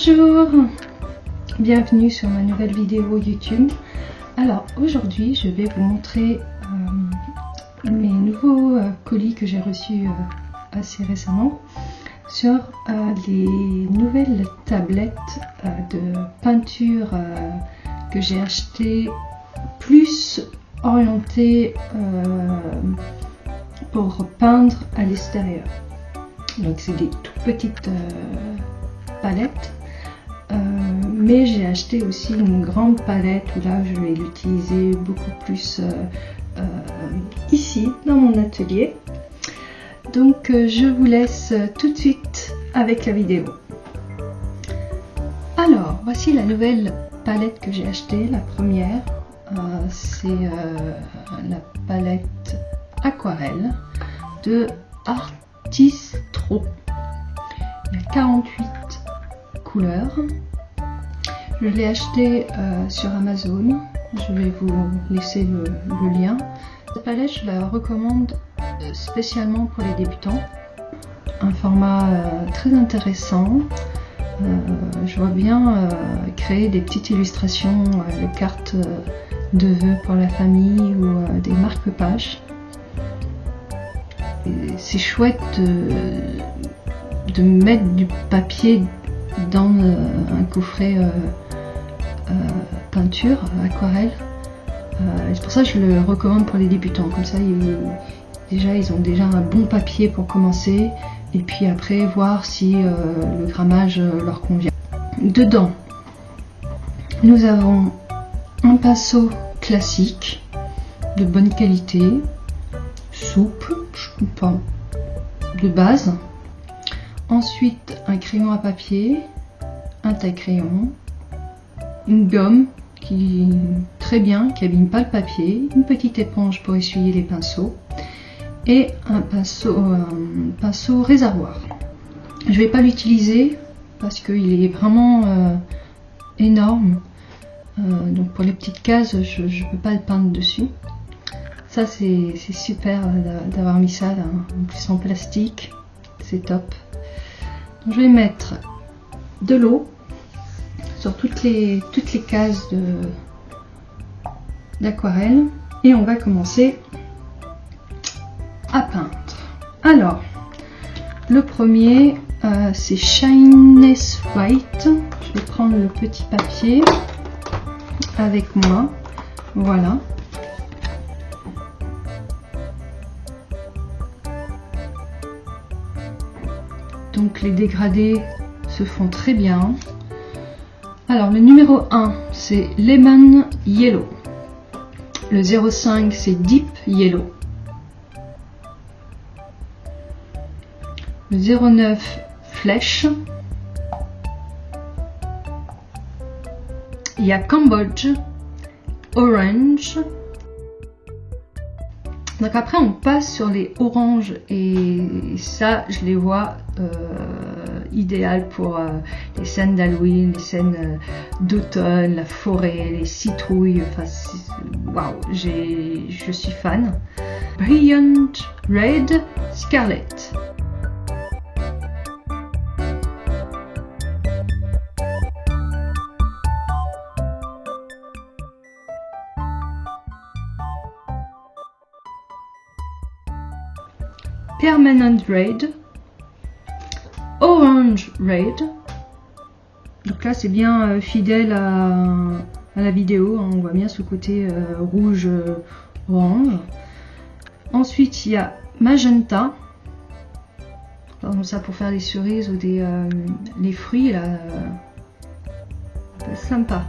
Bonjour, bienvenue sur ma nouvelle vidéo YouTube. Alors aujourd'hui je vais vous montrer mes nouveaux colis que j'ai reçus assez récemment sur les nouvelles tablettes de peinture que j'ai achetées, plus orientées pour peindre à l'extérieur. Donc c'est des toutes petites palettes, mais j'ai acheté aussi une grande palette où là je vais l'utiliser beaucoup plus ici dans mon atelier. Donc je vous laisse tout de suite avec la vidéo. Alors voici la nouvelle palette que j'ai achetée. La première c'est la palette aquarelle de Artistro. Il y a 48 couleurs. Je l'ai acheté sur Amazon. Je vais vous laisser le lien. Cette palette, je la recommande spécialement pour les débutants. Un format très intéressant. Je vois bien créer des petites illustrations de cartes de vœux pour la famille ou des marque-pages. C'est chouette de mettre du papier dans un coffret peinture, aquarelle. C'est pour ça que je le recommande pour les débutants. Comme ça, ils ont déjà un bon papier pour commencer. Et puis après, voir si le grammage leur convient. Dedans, nous avons un pinceau classique de bonne qualité, souple, pas de base. Ensuite, un crayon à papier, un taille-crayon, une gomme qui est très bien, qui n'abîme pas le papier, une petite éponge pour essuyer les pinceaux et un pinceau réservoir. Je ne vais pas l'utiliser parce qu'il est vraiment énorme. Donc pour les petites cases, je ne peux pas le peindre dessus. Ça c'est super d'avoir mis ça là, en plus en plastique, c'est top. Donc, je vais mettre de l'eau sur toutes les cases d'aquarelle et on va commencer à peindre. Alors le premier c'est Shyness White. Je vais prendre le petit papier avec moi, voilà. Donc les dégradés se font très bien. Alors le numéro 1 c'est Lemon Yellow. Le 05 c'est Deep Yellow. Le 09 Flèche. Il y a Cambodge Orange. Donc après on passe sur les oranges et ça je les vois idéal pour les scènes d'Halloween, les scènes d'automne, la forêt, les citrouilles, enfin waouh, je suis fan. Brilliant Red Scarlet. Permanent Red, Orange Red. Donc là c'est bien fidèle à la vidéo, hein, on voit bien ce côté rouge orange. Ensuite il y a Magenta, pardon, ça pour faire les cerises ou les fruits là, sympa.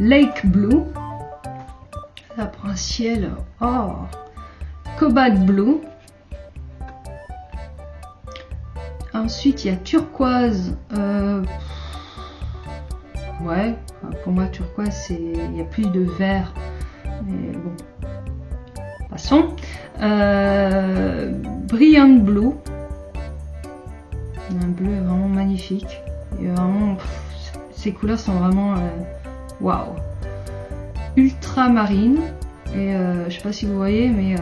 Lake Blue, là pour un ciel, oh, Cobalt Blue. Ensuite il y a Turquoise ouais, pour moi turquoise, il y a plus de vert. Mais bon, passons. Brilliant Blue, un bleu vraiment magnifique. Et vraiment, ces couleurs sont vraiment waouh. Ultramarine, et je sais pas si vous voyez, mais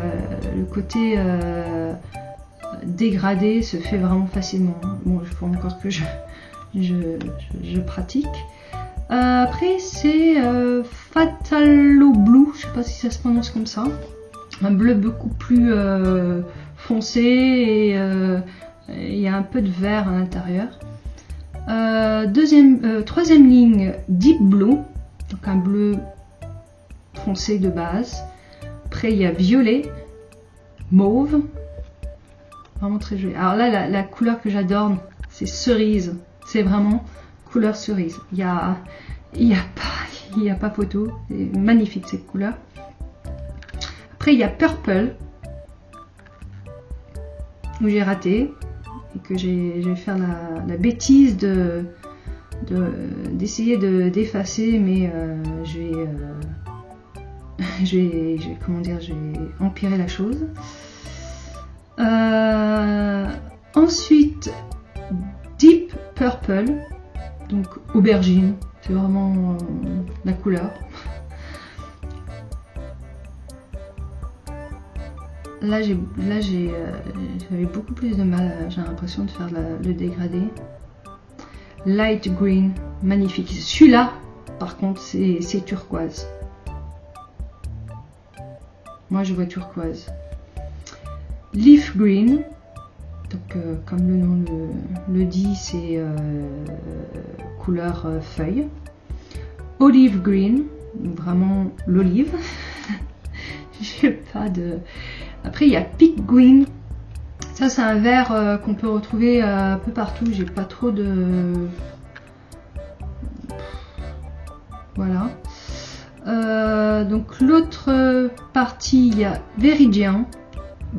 le côté dégradé se fait vraiment facilement. Bon, il faut encore que je pratique. Après c'est Fatalo Blue, je sais pas si ça se prononce comme ça, un bleu beaucoup plus foncé, et il y a un peu de vert à l'intérieur. Troisième ligne, Deep Blue, donc un bleu foncé de base. Après il y a violet, mauve, vraiment très joli. Alors là la couleur que j'adore, c'est cerise, c'est vraiment couleur cerise. Il y a pas photo, c'est magnifique cette couleur. Après il y a purple, où j'ai raté et que j'ai fait la bêtise d'essayer d'effacer, mais j'ai comment dire, j'ai empiré la chose. Ensuite Deep Purple, donc aubergine, c'est vraiment la couleur. Là j'avais beaucoup plus de mal, j'ai l'impression de faire le dégradé. Light green, magnifique. Celui-là par contre c'est turquoise. Moi je vois turquoise. Leaf green, donc comme le nom le dit, c'est couleur feuille. Olive green, vraiment l'olive. J'ai pas de... Après il y a peach green, ça c'est un vert qu'on peut retrouver un peu partout. J'ai pas trop de... Voilà. Donc l'autre partie, il y a Veridian,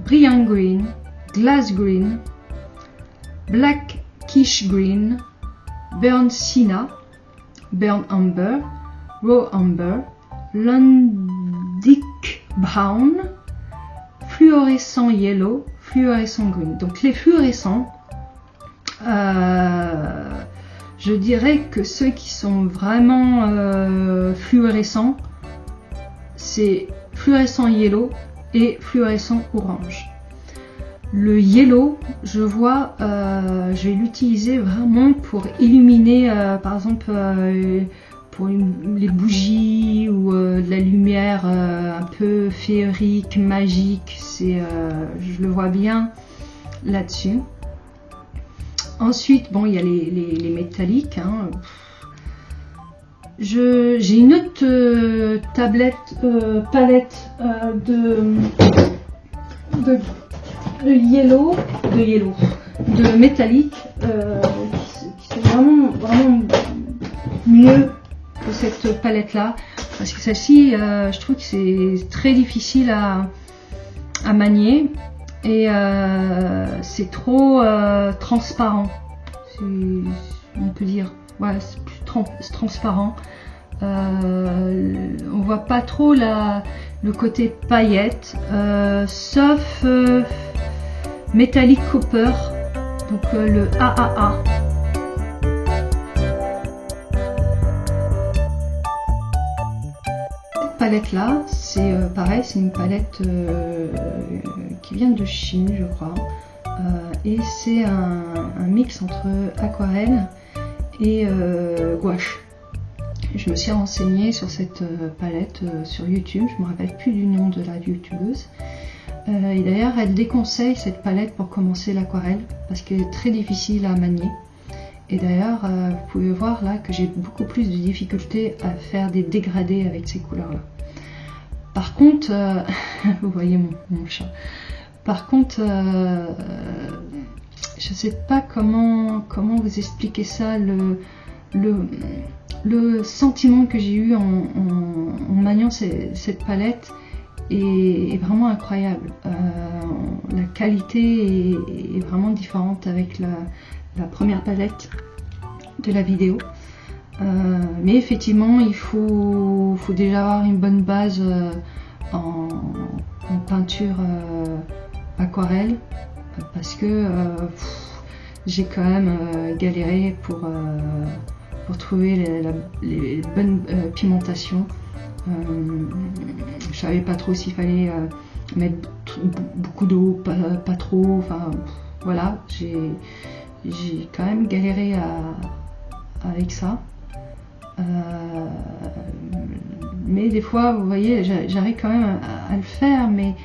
Brilliant Green, Glass Green, Black Kish Green, Burnt Sienna, Burnt Amber, Raw Amber, Landic Brown, Fluorescent Yellow, Fluorescent Green. Donc les fluorescents, je dirais que ceux qui sont vraiment fluorescents, c'est fluorescent yellow et fluorescent orange. Le yellow, je vois, je vais l'utiliser vraiment pour illuminer, par exemple, pour les bougies ou de la lumière un peu féerique, magique. Je le vois bien là-dessus. Ensuite, bon, il y a les métalliques. Hein. J'ai une autre palette de métallique qui sont vraiment mieux que cette palette là, parce que celle-ci je trouve que c'est très difficile à manier, et c'est trop transparent, on peut dire. Voilà, c'est plus transparent. On voit pas trop le côté paillette, sauf Metallic Copper, donc le AAA. Cette palette là, c'est pareil, c'est une palette qui vient de Chine, je crois, et c'est un mix entre aquarelle et gouache. Je me suis renseignée sur cette palette sur YouTube, je me rappelle plus du nom de la youtubeuse. Et d'ailleurs elle déconseille cette palette pour commencer l'aquarelle parce qu'elle est très difficile à manier. Et d'ailleurs vous pouvez voir là que j'ai beaucoup plus de difficultés à faire des dégradés avec ces couleurs là. Par contre, vous voyez mon chat. Par contre, je sais pas comment vous expliquer ça, le sentiment que j'ai eu en maniant cette palette est vraiment incroyable. La qualité est vraiment différente avec la première palette de la vidéo. Mais effectivement, il faut déjà avoir une bonne base en peinture aquarelle, parce que j'ai quand même galéré pour trouver les bonnes pigmentations. Je savais pas trop s'il fallait mettre beaucoup d'eau, pas trop, enfin voilà, j'ai quand même galéré avec ça. Mais des fois, vous voyez, j'arrive quand même à le faire, mais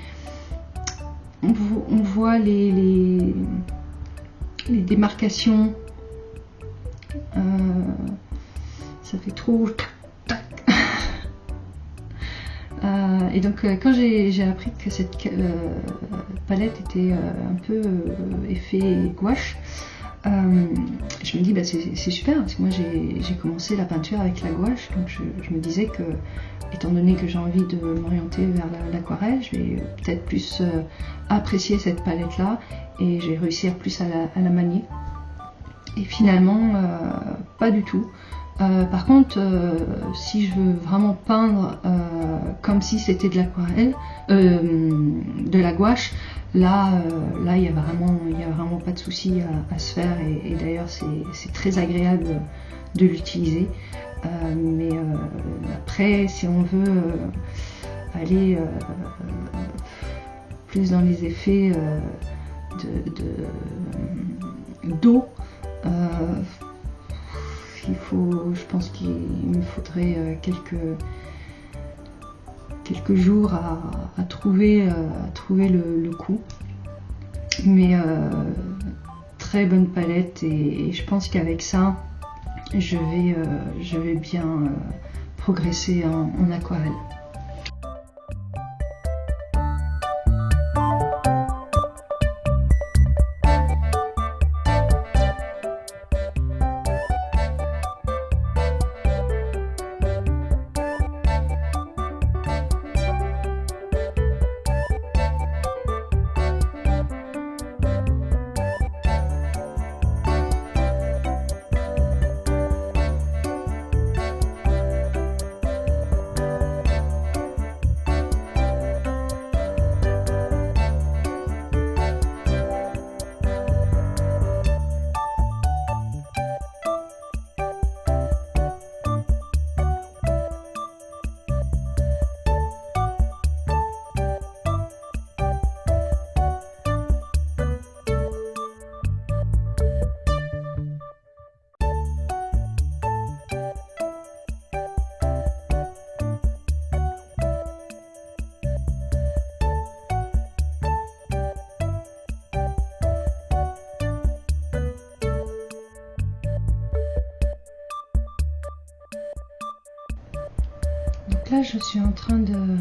on voit les démarcations, ça fait trop tac. Et donc quand j'ai appris que cette palette était un peu effet gouache, je me dis c'est super, parce que moi j'ai commencé la peinture avec la gouache, donc je me disais que, étant donné que j'ai envie de m'orienter vers l'aquarelle, je vais peut-être plus apprécier cette palette là et je vais réussir plus à la manier. Et finalement pas du tout. Par contre, si je veux vraiment peindre comme si c'était de l'aquarelle, de la gouache, là il y a vraiment pas de souci à se faire, et d'ailleurs c'est très agréable de l'utiliser. Mais après, si on veut aller plus dans les effets d'eau, je pense qu'il me faudrait quelques jours à trouver le coup. Mais très bonne palette, et je pense qu'avec ça je vais bien progresser en aquarelle. Donc là, je suis en train de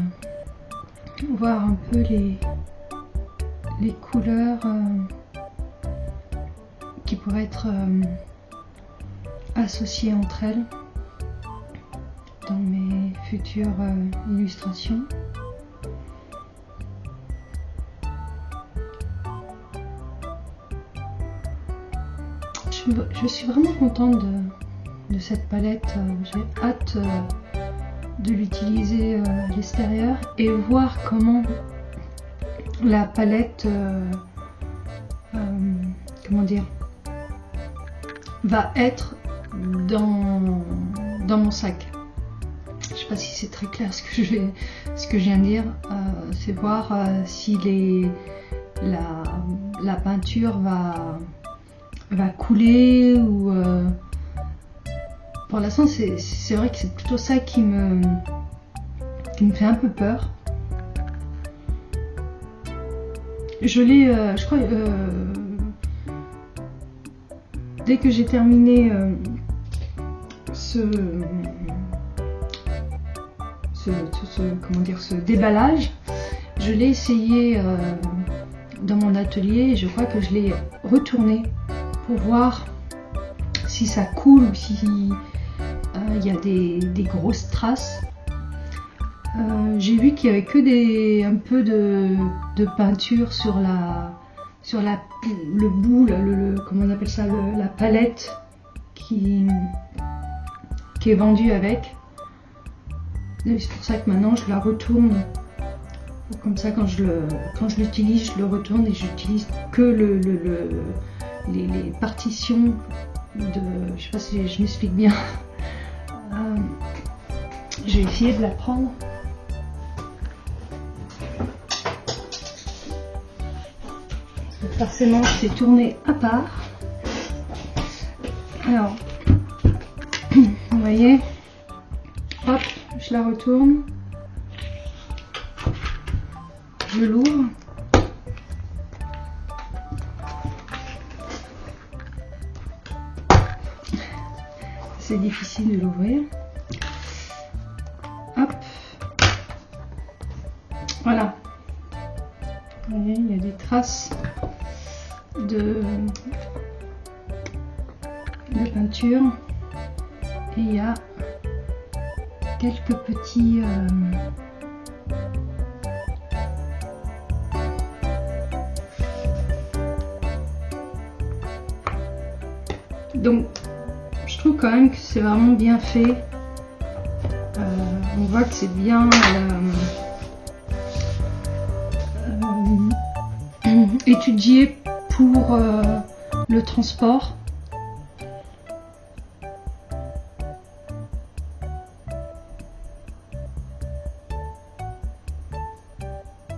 voir un peu les couleurs qui pourraient être associées entre elles dans mes futures illustrations. Je suis vraiment contente de cette palette. J'ai hâte de l'utiliser à l'extérieur et voir comment la palette va être dans mon sac. Je sais pas si c'est très clair ce que je viens de dire. C'est voir si la peinture va couler ou pour l'instant c'est vrai que c'est plutôt ça qui me fait un peu peur. Je crois dès que j'ai terminé ce déballage, je l'ai essayé dans mon atelier et je crois que je l'ai retourné pour voir si ça coule ou si il y a des grosses traces. J'ai vu qu'il y avait que un peu de peinture sur le bout, comment on appelle ça, la palette qui qui est vendu avec. C'est pour ça que maintenant je la retourne. Comme ça, quand je l'utilise, je le retourne et j'utilise que les partitions de. Je sais pas si je m'explique bien. Je vais essayer de la prendre. Forcément, c'est tourné à part. Alors, vous voyez, hop, je la retourne. Je l'ouvre. C'est difficile de l'ouvrir. Hop. Voilà. Vous voyez, il y a des traces de peinture. Et il y a quelques petits... Donc, je trouve quand même que c'est vraiment bien fait. On voit que c'est bien étudié pour le transport.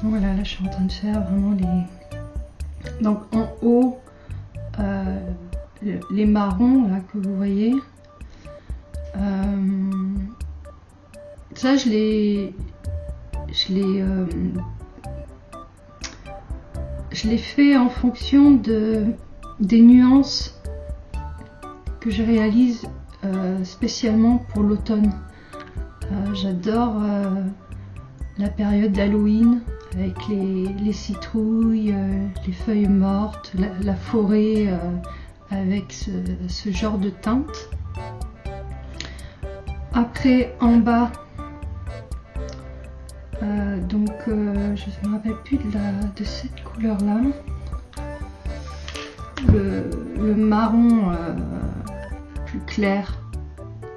Voilà, là je suis en train de faire vraiment les... Donc en haut, les marrons là que vous voyez, ça je l'ai fait en fonction des nuances que je réalise spécialement pour l'automne. J'adore la période d'Halloween avec les citrouilles, les feuilles mortes, la forêt avec ce genre de teinte. Après en bas, donc je ne me rappelle plus de cette couleur là, le marron plus clair,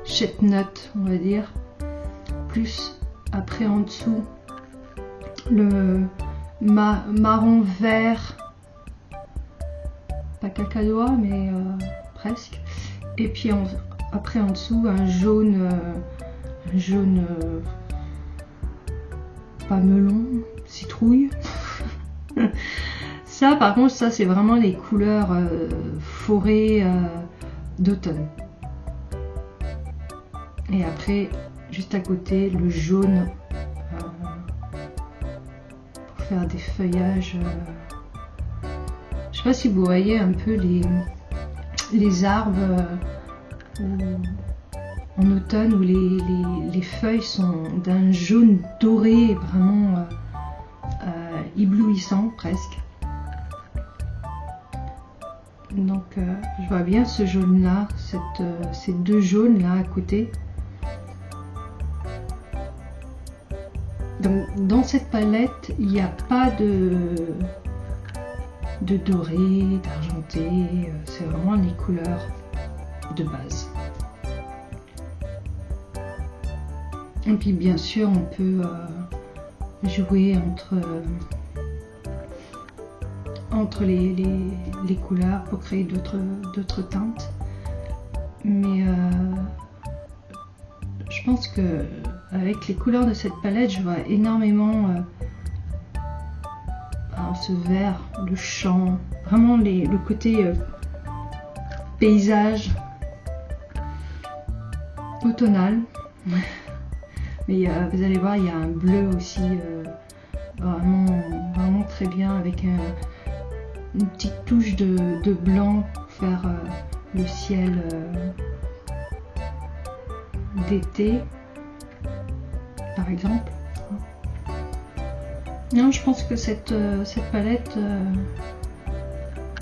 chestnut on va dire, plus après en dessous le marron vert, pas cacadois mais presque, et puis après en dessous un jaune pas melon, citrouille. Ça par contre, ça c'est vraiment les couleurs forêt d'automne. Et après juste à côté le jaune pour faire des feuillages. Je sais pas si vous voyez un peu les arbres en automne où les feuilles sont d'un jaune doré vraiment éblouissant presque. Donc je vois bien ce jaune là, ces deux jaunes là à côté. Donc dans cette palette il n'y a pas de doré, d'argenté, c'est vraiment les couleurs de base. Et puis bien sûr on peut jouer entre les couleurs pour créer d'autres teintes. Mais je pense que avec les couleurs de cette palette, je vois énormément ce vert, le champ, vraiment le côté paysage automnal. Mais vous allez voir, il y a un bleu aussi vraiment très bien, avec une petite touche de blanc pour faire le ciel d'été par exemple. Non, je pense que cette palette,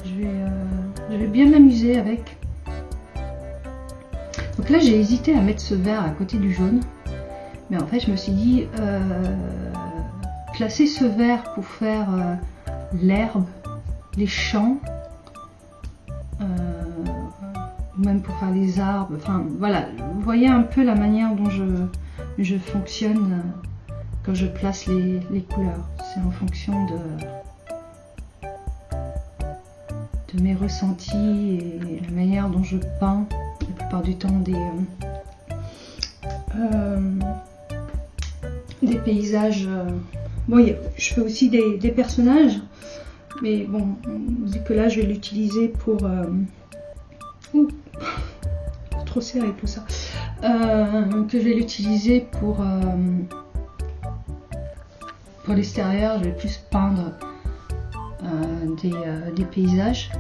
je vais bien m'amuser avec. Donc là j'ai hésité à mettre ce vert à côté du jaune, mais en fait je me suis dit placer ce vert pour faire l'herbe, les champs, ou même pour faire les arbres. Enfin voilà, vous voyez un peu la manière dont je fonctionne quand je place les couleurs. C'est en fonction de mes ressentis et la manière dont je peins la plupart du temps des paysages. Bon, je fais aussi des personnages, mais bon, vu que là je vais l'utiliser pour trop serré tout ça, que je vais l'utiliser pour l'extérieur. Je vais plus peindre des paysages.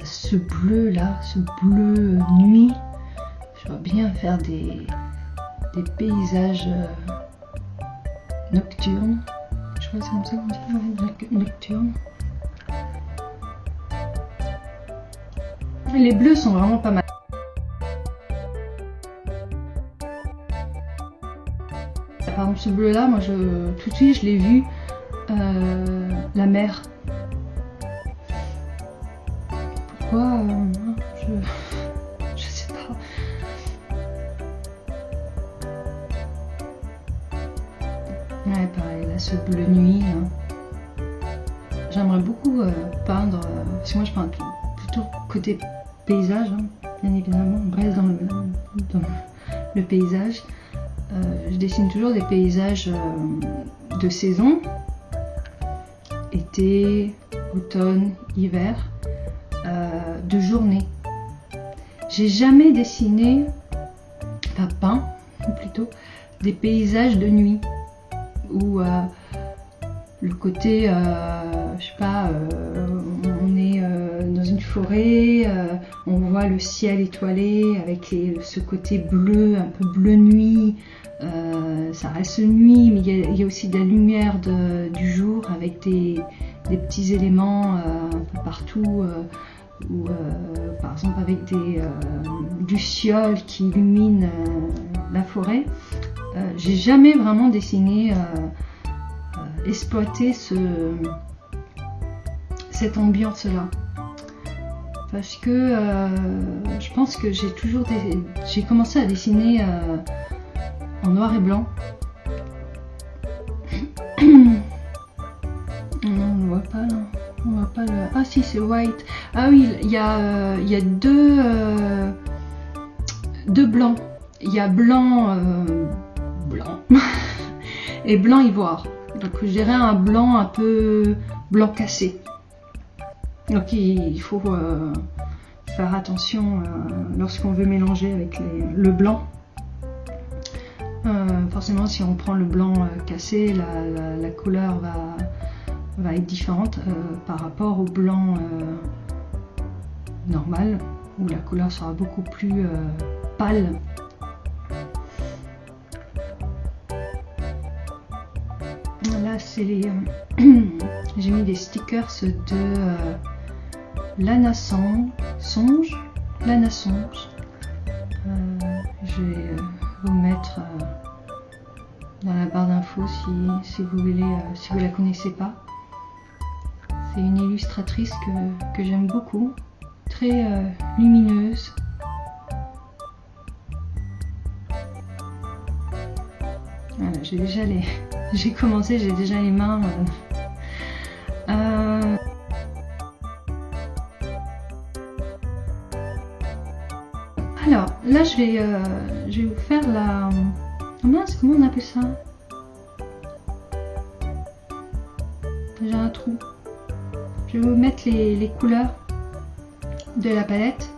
Ce bleu là, ce bleu nuit, je vois bien faire des paysages nocturnes. Je crois que c'est comme ça qu'on dit, nocturnes. Les bleus sont vraiment pas mal. Par exemple ce bleu là, moi tout de suite je l'ai vu, la mer. Pourquoi je sais pas. Ouais, pareil, là, ce bleu nuit. J'aimerais beaucoup peindre, parce que moi je peins plutôt côté paysage, bien évidemment. On reste dans le paysage. Je dessine toujours des paysages de saison, été, automne, hiver. De journée. J'ai jamais dessiné, enfin peint plutôt, des paysages de nuit où le côté, je sais pas, on est dans une forêt, on voit le ciel étoilé avec ce côté bleu, un peu bleu nuit. Ça reste nuit, mais il y a aussi de la lumière du jour avec des petits éléments un peu partout. Ou par exemple avec du ciel qui illumine la forêt. J'ai jamais vraiment dessiné, exploité cette ambiance-là. Parce que je pense que j'ai commencé à dessiner en noir et blanc. On ne voit pas là. On voit pas le... Ah si, c'est white. Ah oui, il y a deux blancs. Il y a blanc et blanc ivoire. Donc je dirais un blanc un peu blanc cassé. Donc il faut faire attention lorsqu'on veut mélanger avec le blanc. Forcément, si on prend le blanc cassé, la couleur va être différente par rapport au blanc normal, où la couleur sera beaucoup plus pâle. Là, c'est les... j'ai mis des stickers de Lana Songe. Je vais vous mettre dans la barre d'infos si vous voulez, si vous la connaissez pas. C'est une illustratrice que j'aime beaucoup, très lumineuse. Voilà, j'ai commencé, j'ai déjà les mains. Alors là, je vais vous faire la... comment on appelle ça? J'ai un trou. Je vais vous mettre les couleurs de la palette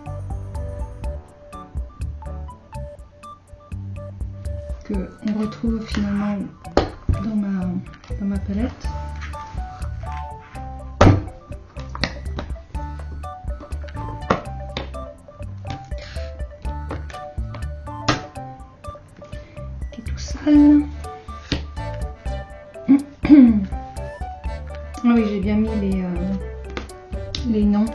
que on retrouve finalement dans ma palette. Qui est tout sale. Ah oui, j'ai bien mis les noms.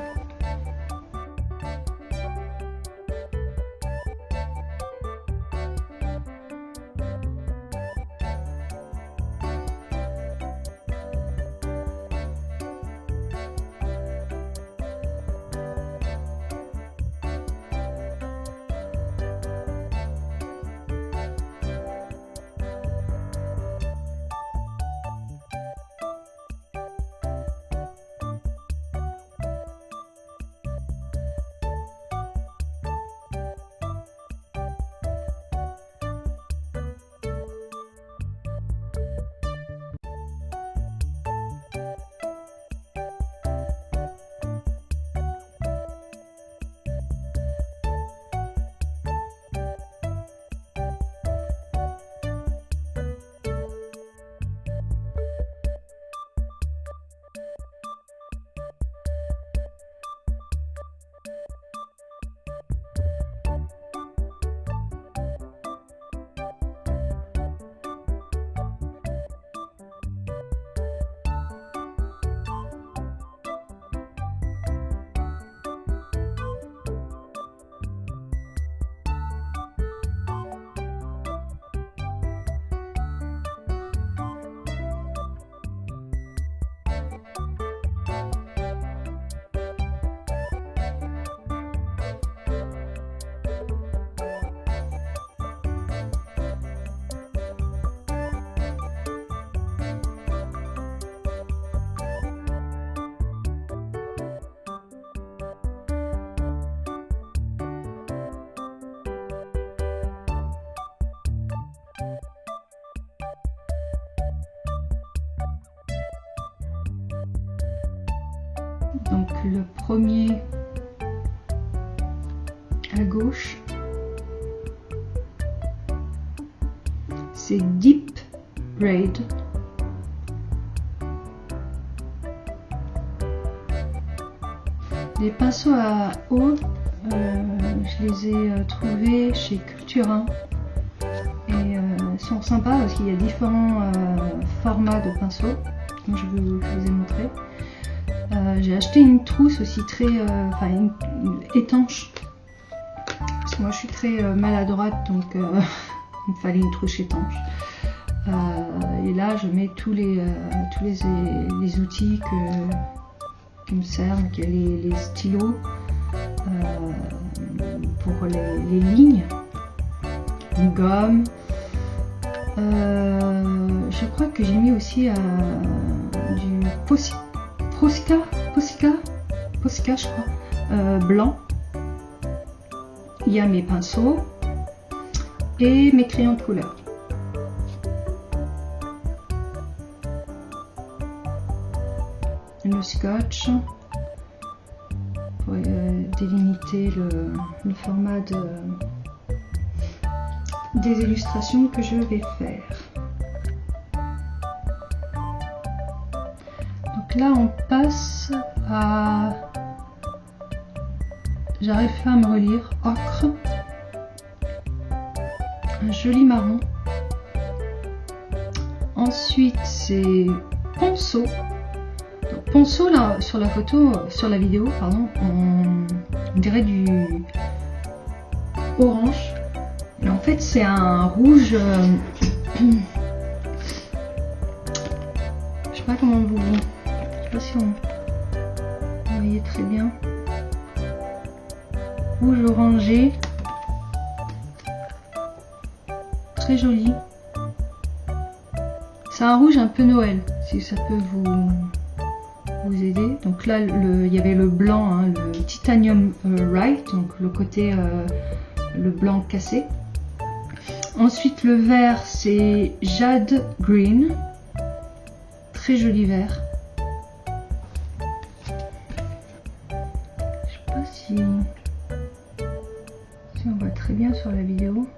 Donc le premier à gauche, c'est Deep Red. Les pinceaux à eau, je les ai trouvés chez Cultura et sont sympas parce qu'il y a différents formats de pinceaux, comme je vous ai montré. J'ai acheté une trousse aussi très étanche, parce que moi je suis très maladroite, donc il me fallait une trousse étanche. Et là je mets tous les outils qui me servent, donc il y a les stylos pour les lignes, une gomme. Je crois que j'ai mis aussi du Posca, je crois, blanc. Il y a mes pinceaux et mes crayons de couleur. Le scotch. délimiter le format des illustrations que je vais faire. Donc là on passe à... J'arrive pas à me relire. Ocre. Un joli marron. Ensuite c'est ponceau. Donc, ponceau là sur la photo, sur la vidéo, pardon, on dirait du orange. Mais en fait c'est un rouge. Je sais pas comment vous. Je sais pas si vous voyez très bien. Rouge orangé. Très joli. C'est un rouge un peu Noël, si ça peut vous aider. Donc là, il y avait le blanc, hein, le titanium right, donc le côté le blanc cassé. Ensuite, le vert, c'est jade green, très joli vert. Je sais pas si on voit très bien sur la vidéo.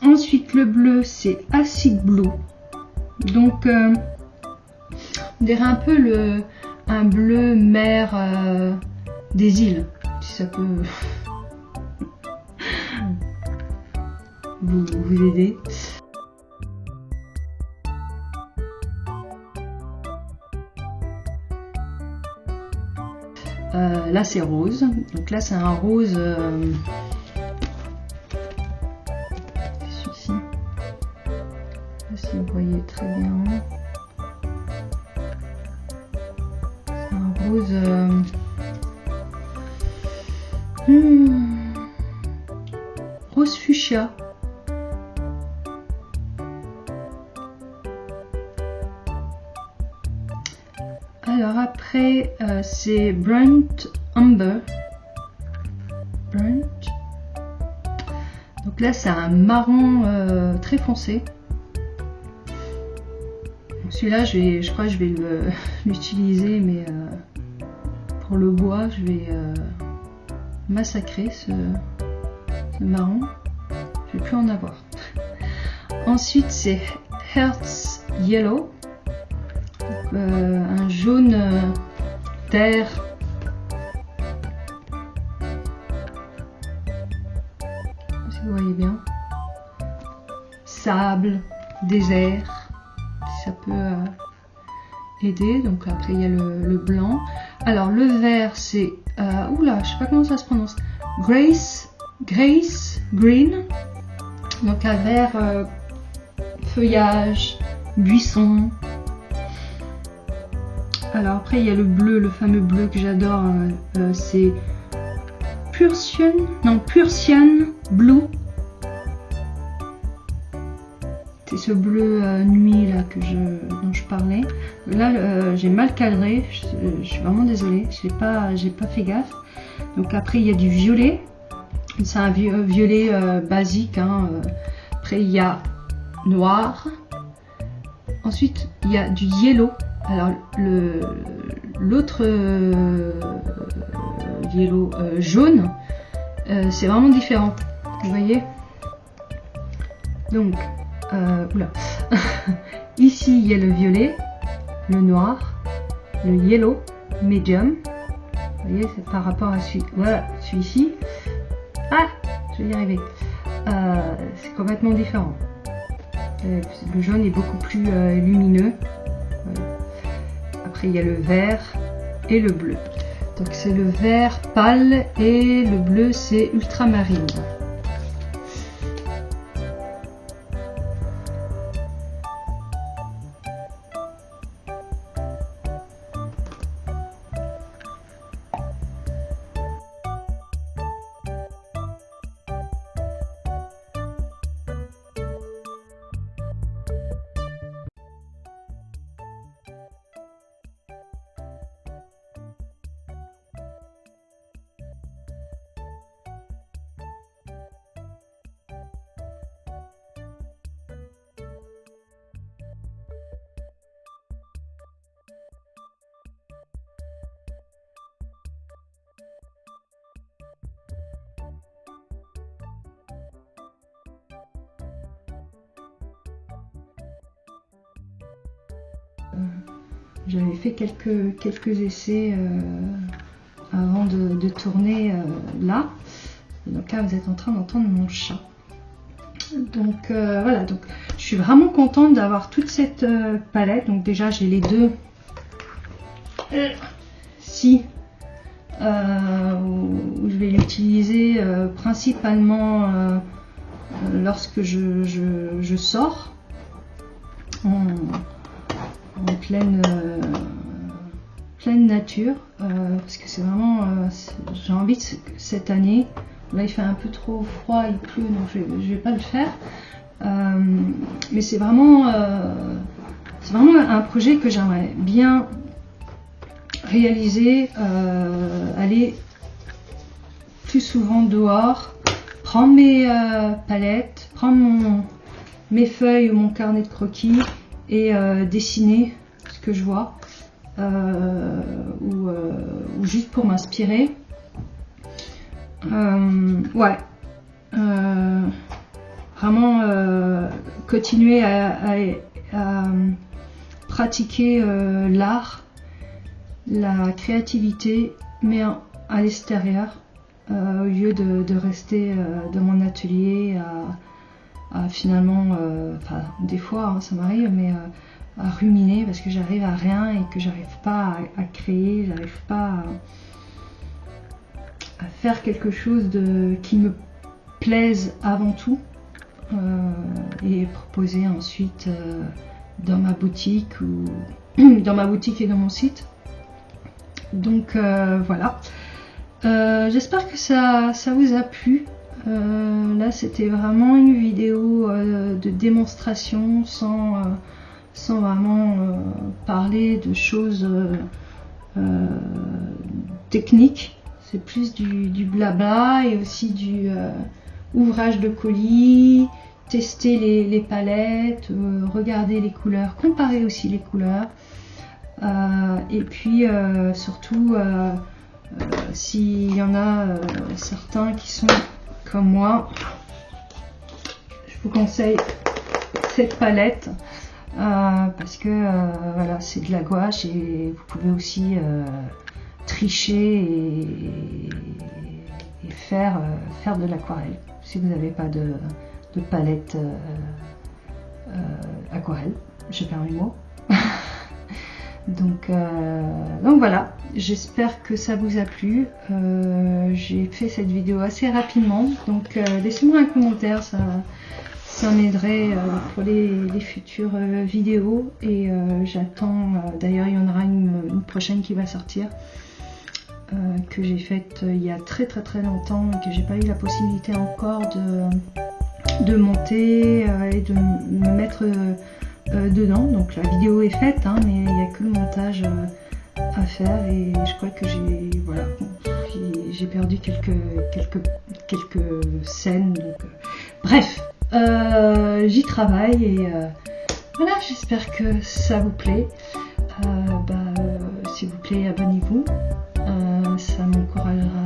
Ensuite, le bleu, c'est acid blue. Donc, on dirait un peu un bleu mer des îles, si ça peut vous aider. Là, c'est rose. Donc là, c'est un rose... si vous voyez très bien, c'est un rose rose fuchsia. Alors après c'est burnt umber. Donc là c'est un marron très foncé. Celui-là, je crois que je vais l'utiliser, mais pour le bois, je vais massacrer ce marron. Je vais plus en avoir. Ensuite, c'est Hearts Yellow, donc, un jaune terre. Si vous voyez bien. Sable, désert. Ça peut aider. Donc après il y a le blanc. Alors le vert c'est oula, je sais pas comment ça se prononce. Grace green. Donc un vert feuillage, buisson. Alors après il y a le bleu, le fameux bleu que j'adore. C'est Prussian Blue. C'est ce bleu nuit là dont je parlais. Là j'ai mal cadré, je suis vraiment désolée, j'ai pas fait gaffe. Donc après il y a du violet, c'est un violet basique. Hein. Après il y a noir. Ensuite il y a du yellow. Alors l'autre yellow jaune, c'est vraiment différent. Vous voyez. Donc oula. Ici il y a le violet, le noir, le yellow, medium. Vous voyez, c'est par rapport à celui-ci. Ah, je vais y arriver. C'est complètement différent. Le jaune est beaucoup plus lumineux. Voilà. Après il y a le vert et le bleu. Donc c'est le vert pâle et le bleu c'est ultramarine. j'avais fait quelques essais avant de tourner là. Et donc là, vous êtes en train d'entendre mon chat. Donc voilà, donc je suis vraiment contente d'avoir toute cette palette. Donc déjà, j'ai les deux si où je vais l'utiliser principalement lorsque je sors en pleine nature, parce que c'est vraiment j'ai envie cette année, là il fait un peu trop froid, il pleut, donc je vais pas le faire, mais c'est vraiment un projet que j'aimerais bien réaliser, aller plus souvent dehors, prendre mes palettes, prendre mes feuilles ou mon carnet de croquis et dessiner ce que je vois, ou juste pour m'inspirer. Ouais, vraiment continuer à pratiquer l'art, la créativité, mais à l'extérieur, au lieu de rester dans mon atelier à finalement, enfin des fois hein, ça m'arrive, mais à ruminer parce que j'arrive à rien et que j'arrive pas à créer, j'arrive pas à faire quelque chose qui me plaise avant tout, et proposer ensuite dans ma boutique ou dans ma boutique et dans mon site. Donc voilà, j'espère que ça vous a plu. Là c'était vraiment une vidéo de démonstration sans vraiment parler de choses techniques. C'est plus du blabla et aussi du ouvrage de colis, tester les palettes, regarder les couleurs, comparer aussi les couleurs. Et puis surtout s'il y en a certains qui sont comme moi, je vous conseille cette palette parce que voilà, c'est de la gouache et vous pouvez aussi tricher et faire de l'aquarelle si vous n'avez pas de palette aquarelle, je perds mes mots. Donc voilà, j'espère que ça vous a plu. J'ai fait cette vidéo assez rapidement, donc laissez-moi un commentaire, ça m'aiderait pour les futures vidéos. Et j'attends, d'ailleurs il y en aura une prochaine qui va sortir, que j'ai faite il y a très longtemps et que j'ai pas eu la possibilité encore de monter et de me mettre dedans. Donc la vidéo est faite hein, mais il n'y a que le montage à faire et je crois que j'ai perdu quelques scènes, donc bref, j'y travaille et voilà, j'espère que ça vous plaît. S'il vous plaît, abonnez-vous, ça m'encouragera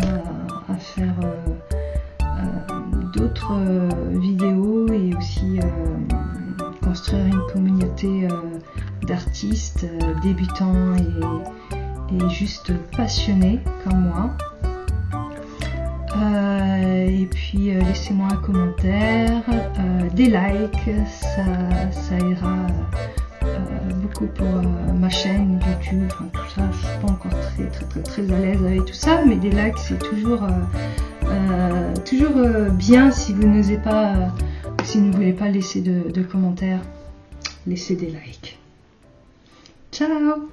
à faire d'autres vidéos et aussi construire une communauté d'artistes débutants et juste passionnés comme moi. Et puis laissez-moi un commentaire, des likes, ça ira beaucoup pour ma chaîne YouTube, enfin, tout ça. Je suis pas encore très à l'aise avec tout ça, mais des likes c'est toujours bien. Si vous n'osez pas, si vous ne voulez pas laisser de commentaires, laissez des likes. Ciao!